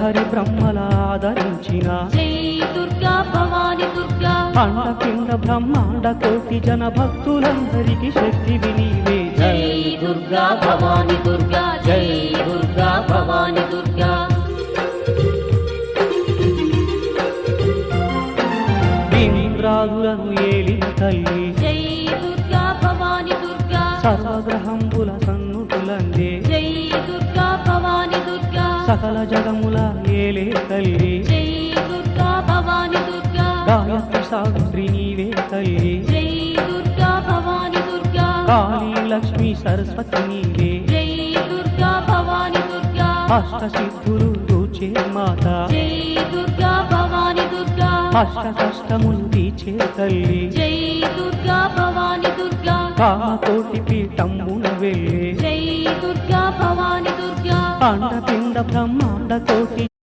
హరిహరి బ్రహ్మల ఆదరించిన జై దుర్గా భవాని దుర్గా అండపిండ బ్రహ్మాండ కోటి జన భక్తులందరికీ శక్తివి నీవే జై దుర్గా భవాని దుర్గా జై దుర్గా భవాని దుర్గా ఇంద్రాదులను ఏలిన తల్లి జై దుర్గా భవాని దుర్గా సర్వగ్రహంబుల సన్నుతులందే జై దుర్గా భవాని దుర్గా సకల జగముల ఏలే తల్లి జై దుర్గా భవాని దుర్గా గాయత్రి సావిత్రి నీవే తల్లి జై దుర్గా భవాని దుర్గా కాళీ లక్ష్మీ సరస్వతి నీవే జై దుర్గా భవాని దుర్గా అష్ట సిద్ధులు దూచే మాత జై దుర్గా భవాని దుర్గా అష్ట కష్టములు తీర్చే తల్లి జై దుర్గా భవాని దుర్గా కామకోటి పీఠమున వెళ్ళే జై దుర్గా భవాని దుర్గా అండపిండ బ్రహ్మాండ కోటి